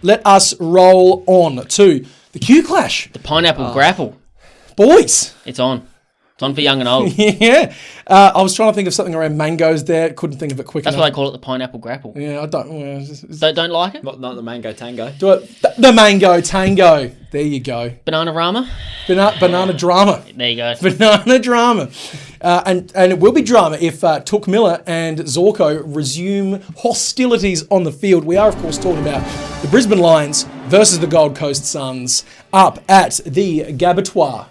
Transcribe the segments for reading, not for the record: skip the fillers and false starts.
let us roll on to the Q Clash. The pineapple grapple. Boys. It's on. It's on for young and old. Yeah. I was trying to think of something around mangoes there. Couldn't think of it quick That's enough. why they call it the pineapple grapple. Yeah, I don't. Don't like it? Not the mango tango. The mango tango. There you go. Banana-rama? Banana drama. There you go. Banana drama. And it will be drama if Touk Miller and Zorko resume hostilities on the field. We are, of course, talking about the Brisbane Lions versus the Gold Coast Suns up at the Gabatoir.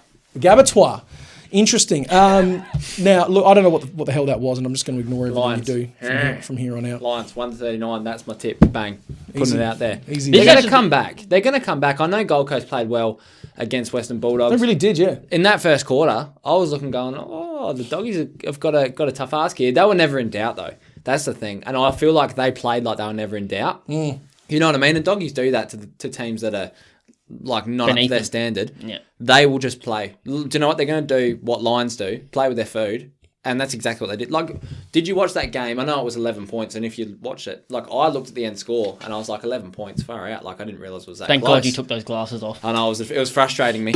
Interesting. Now, look, I don't know what the hell that was, and I'm just going to ignore everything you do from here on out. Lions, 139. That's my tip. Bang. Putting it out there. Easy. They're going to come back. They're going to come back. I know Gold Coast played well against Western Bulldogs. They really did, yeah. In that first quarter, I was looking going, the Doggies have got a tough ask here. They were never in doubt, though. That's the thing. And I feel like they played like they were never in doubt. You know what I mean? And Doggies do that to teams that are like not up to their standard. Yeah. They will just play. Do you know what they're going to do? What Lions do? Play with their food. And that's exactly what they did. Like, did you watch that game? I know it was 11 points, and if you watched it, like, I looked at the end score, and I was like, 11 points, far out. Like, I didn't realise it was that Thank close. God you took those glasses off. I know, it was frustrating me.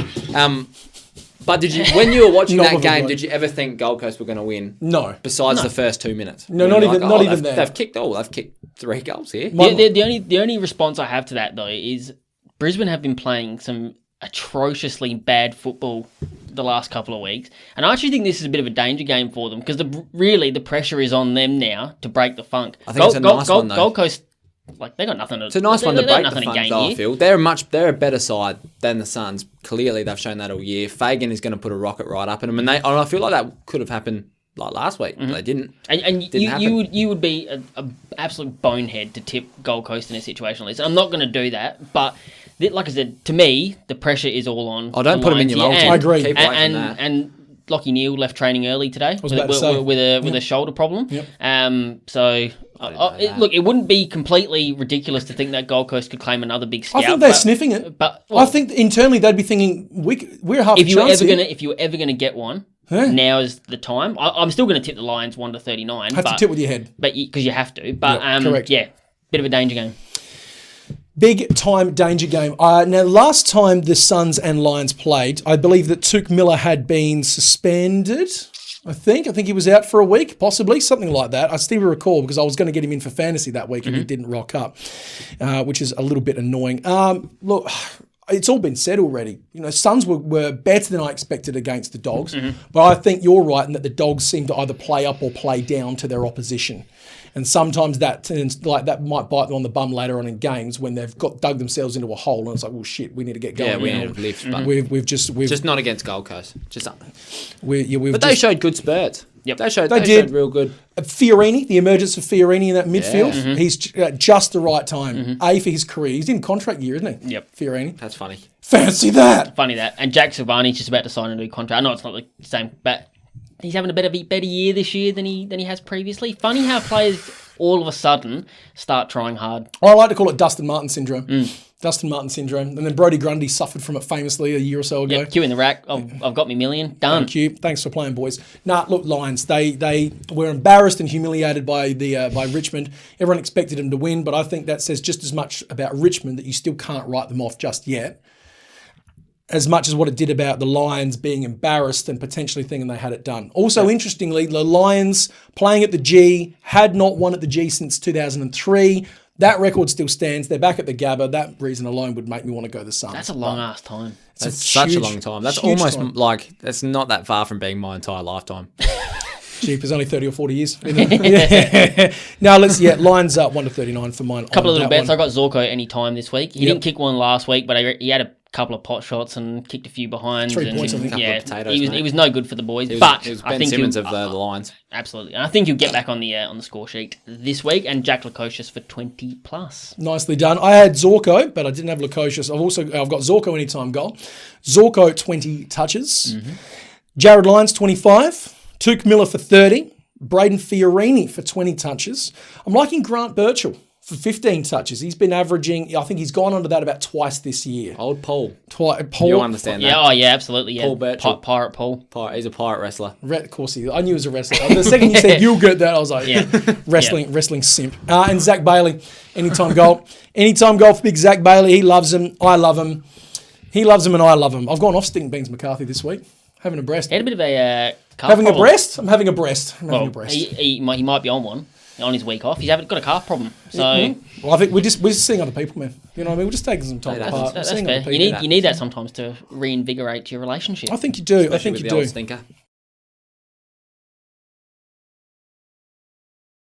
But did you, when you were watching that game, did you ever think Gold Coast were going to win? No. Besides the first 2 minutes? No, not even there. They've kicked 3 goals here. The only response I have to that, though, is Brisbane have been playing some atrociously bad football the last couple of weeks, and I actually think this is a bit of a danger game for them because the pressure is on them now to break the funk. I think it's a nice one, though. Gold Coast, like, they got nothing to. It's a nice one to break the funk, though, I feel. They're a better side than the Suns. Clearly, they've shown that all year. Fagan is going to put a rocket right up in them, and I feel like that could have happened like last week. But they didn't. And you would be an absolute bonehead to tip Gold Coast in a situation like this. And I'm not going to do that, but like I said, to me, the pressure is all on. I don't put them in your multi. I agree. Keep away from that. And Lockie Neal left training early today with a shoulder problem. Yep. Look, it wouldn't be completely ridiculous to think that Gold Coast could claim another big scout. I think they're sniffing it. But I think internally they'd be thinking we're half if a chance here. If you were ever going to get one, now is the time. I'm still going to tip the Lions 1-39. Have to tip with your head, but because you have to. But correct. Yeah, bit of a danger game. Big time danger game. Now, last time the Suns and Lions played, I believe that Touk Miller had been suspended. I think he was out for a week, possibly, something like that. I still recall because I was going to get him in for fantasy that week and he didn't rock up, which is a little bit annoying. Look, it's all been said already. You know, Suns were better than I expected against the Dogs, but I think you're right in that the Dogs seem to either play up or play down to their opposition. And sometimes that might bite them on the bum later on in games when they've dug themselves into a hole and it's like, well, shit, we need to get going. Yeah, we need to lift. But we've just not against Gold Coast. But they showed good spurts. Yep. They showed real good. Fiorini, the emergence of Fiorini in that midfield, he's just the right time. A, for his career. He's in contract year, isn't he? Yep. Fiorini. That's funny. Fancy that. Funny that. And Jack Silvani's just about to sign a new contract. I know it's not the same, but he's having a better year this year than he has previously. Funny how players all of a sudden start trying hard. I like to call it Dustin Martin syndrome. Dustin Martin syndrome. And then Brodie Grundy suffered from it famously a year or so ago. Yep, Q in the rack. I've got me million. Done. Thank you. Thanks for playing, boys. Look, Lions, they were embarrassed and humiliated by Richmond. Everyone expected them to win, but I think that says just as much about Richmond that you still can't write them off just yet, as much as what it did about the Lions being embarrassed and potentially thinking they had it done. Also, interestingly, the Lions playing at the G had not won at the G since 2003. That record still stands. They're back at the Gabba. That reason alone would make me want to go the Suns. That's a long-ass time. That's such a long time. That's almost like, that's not that far from being my entire lifetime. Jeepers, only 30 or 40 years. Now, Lions 1-39 for mine. Couple of little bets. I got Zorko any time this week. He didn't kick one last week, but he had a couple of pot shots and kicked a few behinds. 3 points, I think. He was no good for the boys. He was I Ben think Simmons of the Lions. Absolutely. And I think he'll get back on the score sheet this week, and Jack Lukosius for 20+. Nicely done. I had Zorko, but I didn't have Lukosius. I've got Zorko anytime goal. Zorko 20 touches. Jared Lyons 25. Touk Miller for 30. Braden Fiorini for 20 touches. I'm liking Grant Birchall for 15 touches. He's been averaging, I think he's gone under that about twice this year. Old Paul. Paul, You'll understand Yeah, that. oh yeah, absolutely. Yeah. Paul Birchall. Pirate Paul. He's a pirate wrestler. Of course I knew he was a wrestler. The second you said you'll get that, I was like, Yeah. wrestling simp. And Zach Bailey, anytime goal. Anytime goal for big Zach Bailey. He loves him. I love him. He loves him and I love him. I've gone off Sting Beans McCarthy this week. Having a breast. He had a bit of a calf Having problem. a breast? I'm having a breast. I'm having a Well, breast. he might be on one on his week off. He's got a calf problem. So Well, I think we're just seeing other people, man. You know what I mean? We're just taking some time apart. that's We're seeing fair. other You people. need that sometimes to reinvigorate your relationship. I think you do. I Especially think with you the old do. stinker.